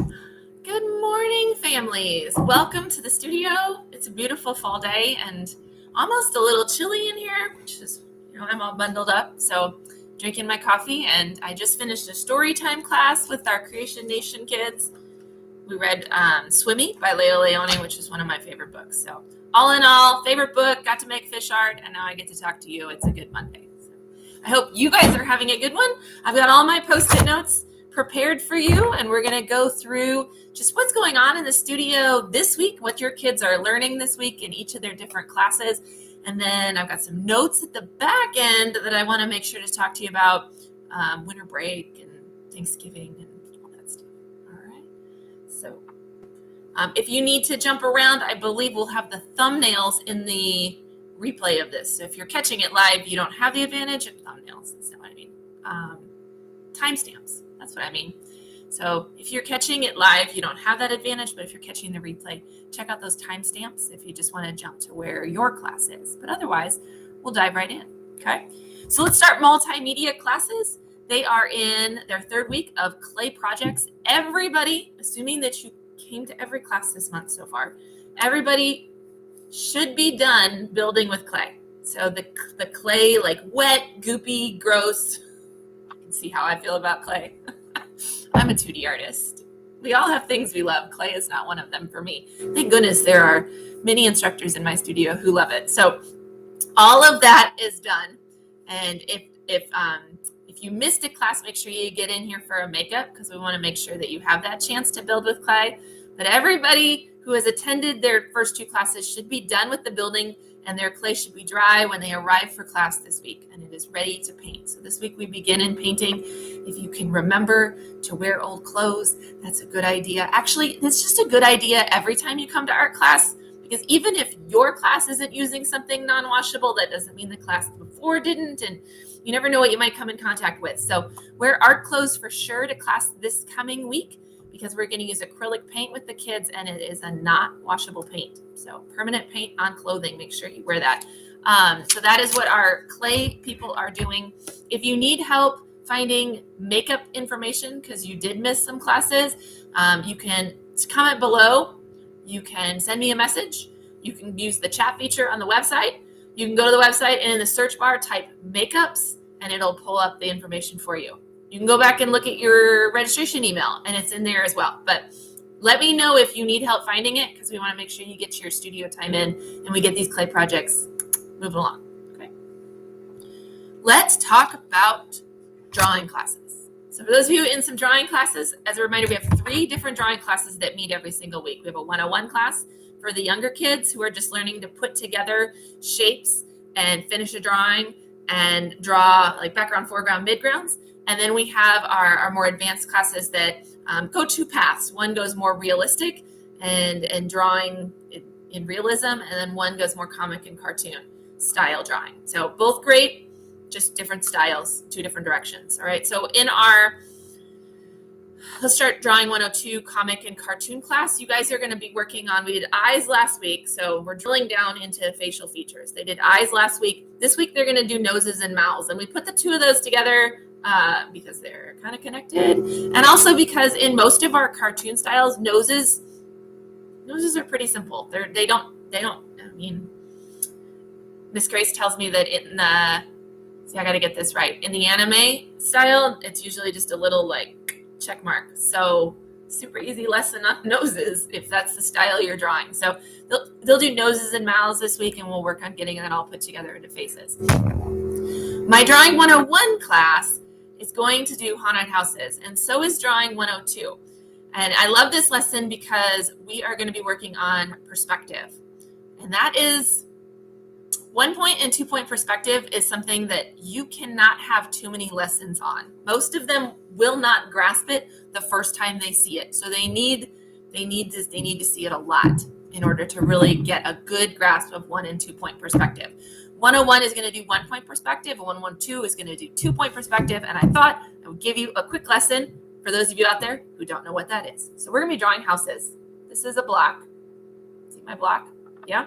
Good morning, families. Welcome to the studio. It's a beautiful fall day and almost a little chilly in here, which is, I'm all bundled up. So drinking my coffee, and I just finished a story time class with our Creation Nation kids. We read Swimmy by Leila Leone, which is one of my favorite books. So all in all, favorite book, got to make fish art, and now I get to talk to you. It's a good Monday. So I hope you guys are having a good one. I've got all my Post-it notes prepared for you, and we're going to go through just what's going on in the studio this week, what your kids are learning this week in each of their different classes. And then I've got some notes at the back end that I want to make sure to talk to you about winter break and Thanksgiving and all that stuff. All right. So if you need to jump around, I believe we'll have the thumbnails in the replay of this. So if you're catching it live, you don't have the advantage of thumbnails. That's not what I mean. Timestamps. That's what I mean. So if you're catching it live, you don't have that advantage, but if you're catching the replay, check out those timestamps if you just want to jump to where your class is. But otherwise, we'll dive right in, okay? So let's start Multimedia Classes. They are in their third week of clay projects. Everybody, assuming that you came to every class this month so far, everybody should be done building with clay. So the clay, like wet, goopy, gross. You can see how I feel about clay. I'm a 2D artist. We all have things we love. Clay is not one of them for me. Thank goodness there are many instructors in my studio who love it. So all of that is done. And if you missed a class, make sure you get in here for a makeup, because we want to make sure that you have that chance to build with clay. But everybody who has attended their first two classes should be done with the building, and their clay should be dry when they arrive for class this week, and it is ready to paint. So this week we begin in painting. If you can remember to wear old clothes, that's a good idea. Actually, it's just a good idea every time you come to art class, because even if your class isn't using something non-washable, that doesn't mean the class before didn't, and you never know what you might come in contact with. So wear art clothes for sure to class this coming week, because we're going to use acrylic paint with the kids, and it is a not washable paint. So permanent paint on clothing, make sure you wear that. So that is what our clay people are doing. If you need help finding makeup information because you did miss some classes, you can comment below. You can send me a message. You can use the chat feature on the website. You can go to the website and in the search bar type makeups, and it'll pull up the information for you. You can go back and look at your registration email, and it's in there as well. But let me know if you need help finding it, because we want to make sure you get your studio time in and we get these clay projects moving along. Okay. Let's talk about drawing classes. So for those of you in some drawing classes, as a reminder, we have 3 different drawing classes that meet every single week. We have a 101 class for the younger kids who are just learning to put together shapes and finish a drawing and draw like background, foreground, midgrounds. And then we have our more advanced classes that go 2 paths. One goes more realistic and drawing in realism, and then one goes more comic and cartoon style drawing. So both great, just different styles, 2 different directions. All right. So let's start drawing 102 comic and cartoon class. You guys are going to be working on, we did eyes last week. So we're drilling down into facial features. They did eyes last week. This week, they're going to do noses and mouths. And we put the 2 of those together because they're kind of connected. And also because in most of our cartoon styles, noses are pretty simple. They don't, I mean, Miss Grace tells me that I got to get this right. In the anime style, it's usually just a little like check mark. So super easy lesson on noses if that's the style you're drawing. So they'll do noses and mouths this week, and we'll work on getting that all put together into faces. My Drawing 101 class is going to do haunted houses, and so is Drawing 102. And I love this lesson because we are going to be working on perspective. And that is 1-point and 2-point perspective is something that you cannot have too many lessons on. Most of them will not grasp it the first time they see it. So they need to see it a lot in order to really get a good grasp of 1 and 2-point perspective. 101 is going to do 1-point perspective, and 112 is going to do 2-point perspective. And I thought I would give you a quick lesson for those of you out there who don't know what that is. So we're going to be drawing houses. This is a block. See my block? Yeah.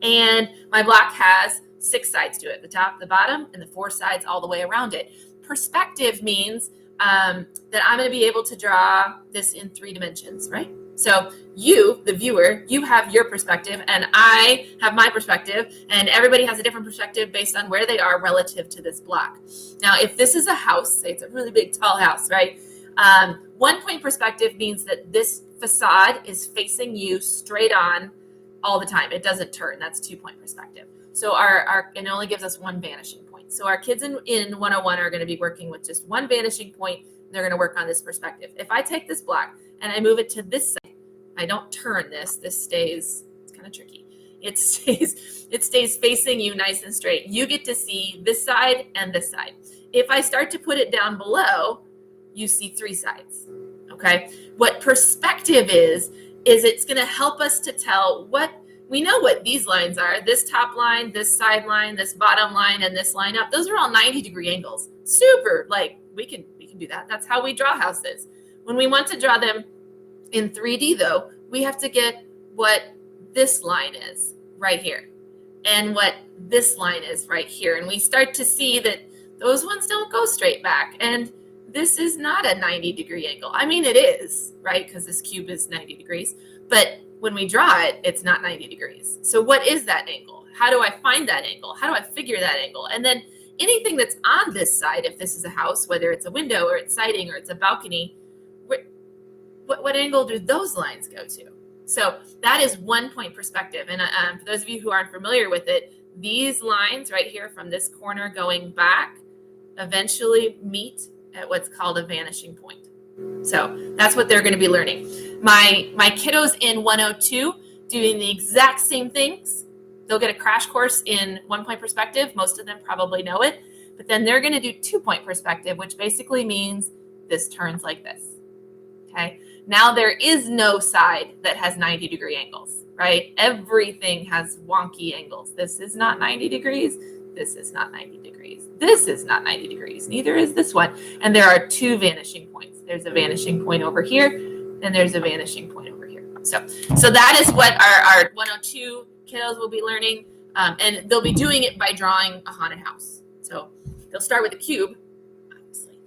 And my block has 6 sides to it, the top, the bottom, and the 4 sides all the way around it. Perspective means that I'm going to be able to draw this in 3 dimensions, right? So you, the viewer, you have your perspective, and I have my perspective, and everybody has a different perspective based on where they are relative to this block. Now, if this is a house, say it's a really big, tall house, right? 1 point perspective means that this facade is facing you straight on all the time. It doesn't turn. That's 2 point perspective. So it only gives us 1 vanishing point. So our kids in 101 are going to be working with just 1 vanishing point. They're going to work on this perspective. If I take this block and I move it to this side, I don't turn this stays, it's kind of tricky. It stays facing you nice and straight. You get to see this side and this side. If I start to put it down below, you see 3 sides. Okay. What perspective is it's going to help us to tell we know what these lines are. This top line, this side line, this bottom line, and this line up. Those are all 90-degree angles. Super. Like we can do that. That's how we draw houses. When we want to draw them in 3D though, we have to get what this line is right here and what this line is right here. And we start to see that those ones don't go straight back. And this is not a 90-degree angle. I mean, it is, right? Because this cube is 90 degrees. But when we draw it, it's not 90 degrees. So what is that angle? How do I find that angle? How do I figure that angle? And then anything that's on this side, if this is a house, whether it's a window or it's siding or it's a balcony, what angle do those lines go to? So that is 1 point perspective. And for those of you who aren't familiar with it, these lines right here from this corner going back eventually meet at what's called a vanishing point. So that's what they're going to be learning. My kiddos in 102 doing the exact same things. They'll get a crash course in 1 point perspective. Most of them probably know it, but then they're going to do 2 point perspective, which basically means this turns like this. Okay. Now there is no side that has 90-degree angles, right? Everything has wonky angles. This is not 90 degrees. This is not 90 degrees. This is not 90 degrees. Neither is this one. And there are 2 vanishing points. There's a vanishing point over here, and there's a vanishing point over here. So that is what our 102 kiddos will be learning, and they'll be doing it by drawing a haunted house. So they'll start with a cube, obviously,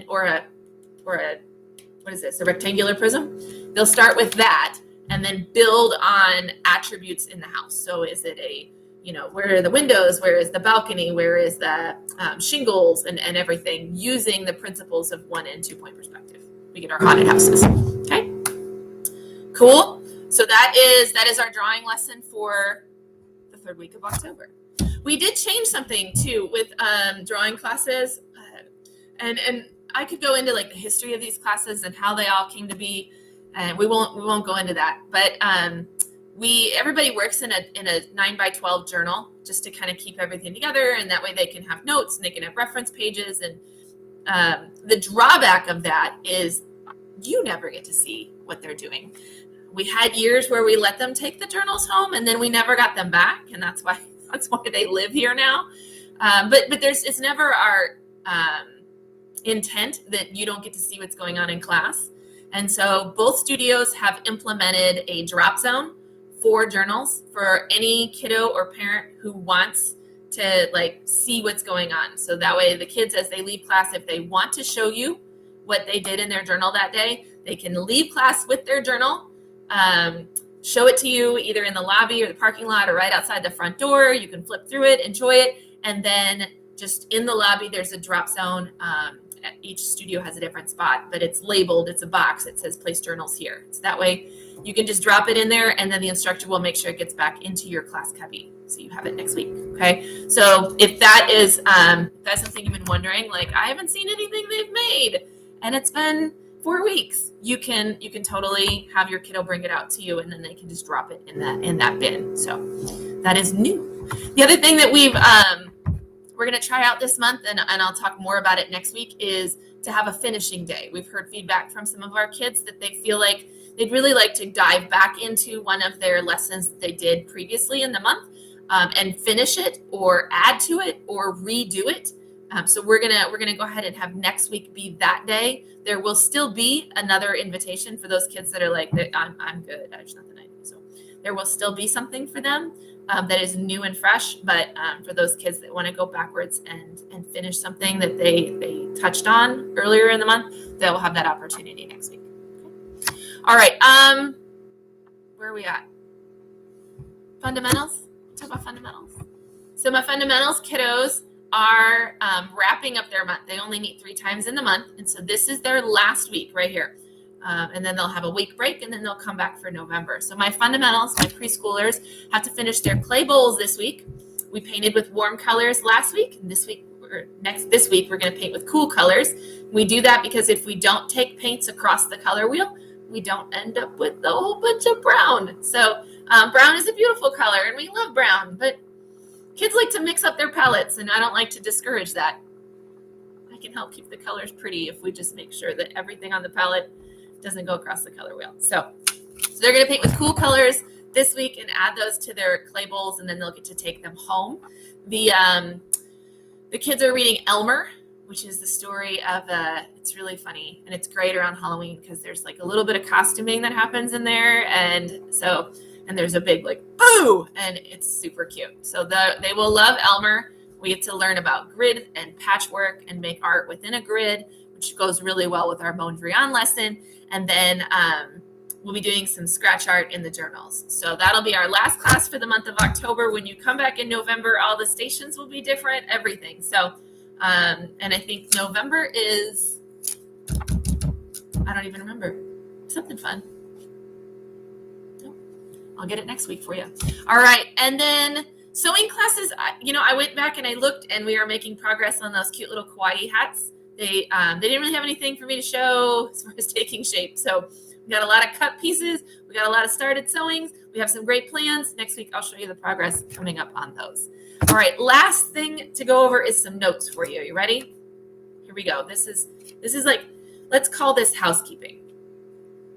or a what is this? A rectangular prism. They'll start with that, and then build on attributes in the house. So is it where are the windows? Where is the balcony? Where is the shingles and everything, using the principles of 1 and 2 point perspective. We get our haunted houses. Okay, cool. So that is our drawing lesson for the 3rd week of October. We did change something too with drawing classes, and I could go into like the history of these classes and how they all came to be, and we won't go into that. But everybody works in a 9x12 journal just to kind of keep everything together, and that way they can have notes and they can have reference pages. And the drawback of that is you never get to see what they're doing. We had years where we let them take the journals home, and then we never got them back, and that's why they live here now. But it's never our intent that you don't get to see what's going on in class. And so both studios have implemented a drop zone for journals for any kiddo or parent who wants to see what's going on. So that way the kids, as they leave class, if they want to show you what they did in their journal that day, they can leave class with their journal, show it to you either in the lobby or the parking lot or right outside the front door. You can flip through it, enjoy it. And then just in the lobby, there's a drop zone. Each studio has a different spot, but it's labeled, it's a box. It says place journals here. So that way you can just drop it in there, and then the instructor will make sure it gets back into your class cubby, so you have it next week. Okay. So if that is, that's something you've been wondering, I haven't seen anything they've made and it's been 4 weeks, you can totally have your kiddo bring it out to you, and then they can just drop it in that bin. So that is new. The other thing that we're going to try out this month, and I'll talk more about it next week, is to have a finishing day. We've heard feedback from some of our kids that they feel like they'd really like to dive back into one of their lessons that they did previously in the month, and finish it or add to it or redo it. So we're gonna go ahead and have next week be that day. There will still be another invitation for those kids that are like, I'm good. There's nothing I do. So there will still be something for them that is new and fresh. But for those kids that want to go backwards and finish something that they touched on earlier in the month, they will have that opportunity next week. Okay. All right. Where are we at? Fundamentals. Talk about fundamentals. So my fundamentals kiddos are wrapping up their month. They only meet 3 times in the month. And so this is their last week right here. And then they'll have a week break, and then they'll come back for November. So my fundamentals, my preschoolers, have to finish their clay bowls this week. We painted with warm colors last week. And this week, we're going to paint with cool colors. We do that because if we don't take paints across the color wheel, we don't end up with a whole bunch of brown. So brown is a beautiful color, and we love brown. But kids like to mix up their palettes, and I don't like to discourage that. I can help keep the colors pretty if we just make sure that everything on the palette doesn't go across the color wheel. So they're going to paint with cool colors this week and add those to their clay bowls, and then they'll get to take them home. The kids are reading Elmer, which is the story of it's really funny, and it's great around Halloween because there's like a little bit of costuming that happens in there, and there's a big like boo, and it's super cute. So they will love Elmer. We get to learn about grid and patchwork and make art within a grid, which goes really well with our Mondrian lesson. And then we'll be doing some scratch art in the journals. So that'll be our last class for the month of October. When you come back in November, all the stations will be different, everything. So, and I think November is, I don't even remember, something fun. I'll get it next week for you. All right. And then sewing classes, I went back and I looked, and we are making progress on those cute little kawaii hats. They didn't really have anything for me to show as far as taking shape. So we got a lot of cut pieces. We got a lot of started sewings. We have some great plans. Next week, I'll show you the progress coming up on those. All right. Last thing to go over is some notes for you. You ready? Here we go. This is like, let's call this housekeeping.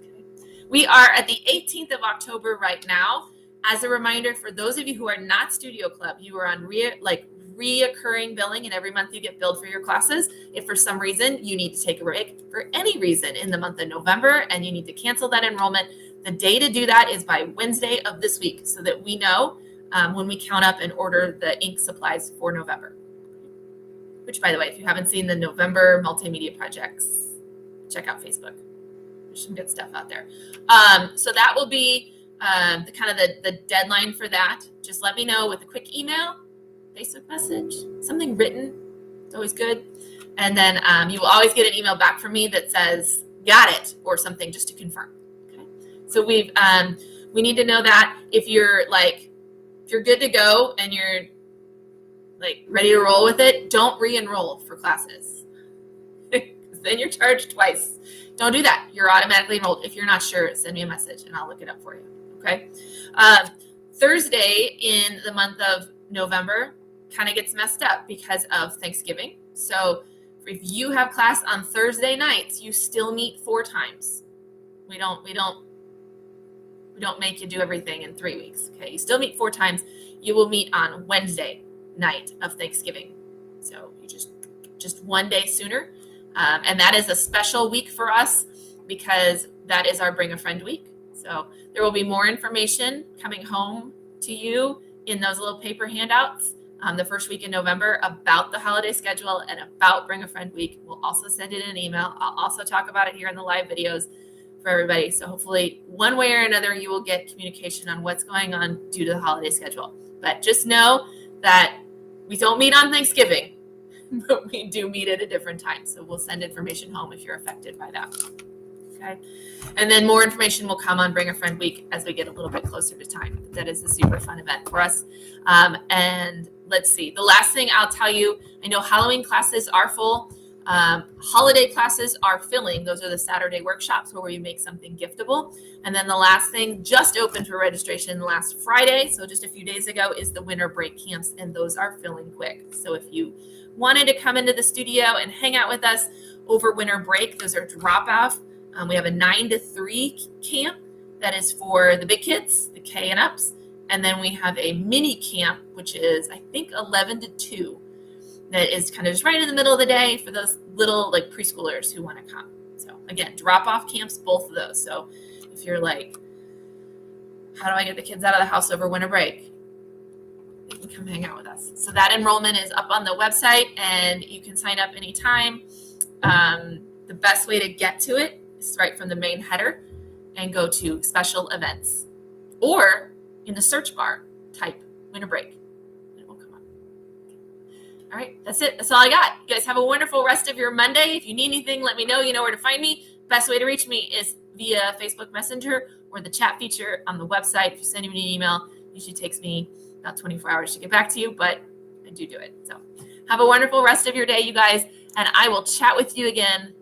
Okay. We are at the 18th of October right now. As a reminder, for those of you who are not Studio Club, you are on reoccurring billing, and every month you get billed for your classes. If for some reason you need to take a break for any reason in the month of November and you need to cancel that enrollment, the day to do that is by Wednesday of this week, so that we know when we count up and order the ink supplies for November. Which, by the way, if you haven't seen the November multimedia projects, check out Facebook. There's some good stuff out there. So that will be the deadline for that. Just let me know with a quick email, Facebook message, something written. It's always good. And then you will always get an email back from me that says, got it, or something just to confirm. Okay. So we need to know that if you're good to go and you're like ready to roll with it, don't re-enroll for classes. Then you're charged twice. Don't do that. You're automatically enrolled. If you're not sure, send me a message and I'll look it up for you. Okay. Thursday in the month of November kind of gets messed up because of Thanksgiving. So if you have class on Thursday nights, you still meet 4 times. We don't make you do everything in 3 weeks. Okay. You still meet 4 times. You will meet on Wednesday night of Thanksgiving. So you just one day sooner. And that is a special week for us because that is our Bring a Friend week. So there will be more information coming home to you in those little paper handouts the first week in November about the holiday schedule and about Bring a Friend week. We'll also send it in an email. I'll also talk about it here in the live videos for everybody. So hopefully one way or another, you will get communication on what's going on due to the holiday schedule. But just know that we don't meet on Thanksgiving, but we do meet at a different time. So we'll send information home if you're affected by that. Okay. And then more information will come on Bring a Friend Week as we get a little bit closer to time. That is a super fun event for us. And let's see. The last thing I'll tell you, I know Halloween classes are full. Holiday classes are filling. Those are the Saturday workshops where we make something giftable. And then the last thing just opened for registration last Friday, so just a few days ago, is the winter break camps, and those are filling quick. So if you wanted to come into the studio and hang out with us over winter break, those are drop off. We have a 9 to 3 camp that is for the big kids, the K and ups. And then we have a mini camp, which is, I think, 11 to 2. That is kind of just right in the middle of the day for those little like preschoolers who want to come. So again, drop off camps, both of those. So if you're like, how do I get the kids out of the house over winter break? They can come hang out with us. So that enrollment is up on the website, and you can sign up anytime. The best way to get to it is right from the main header and go to special events, or in the search bar, type winter break, and it will come up. All right, that's it. That's all I got. You guys have a wonderful rest of your Monday. If you need anything, let me know. You know where to find me. Best way to reach me is via Facebook Messenger or the chat feature on the website. If you send me an email, it usually takes me about 24 hours to get back to you, but I do it. So have a wonderful rest of your day, you guys, and I will chat with you again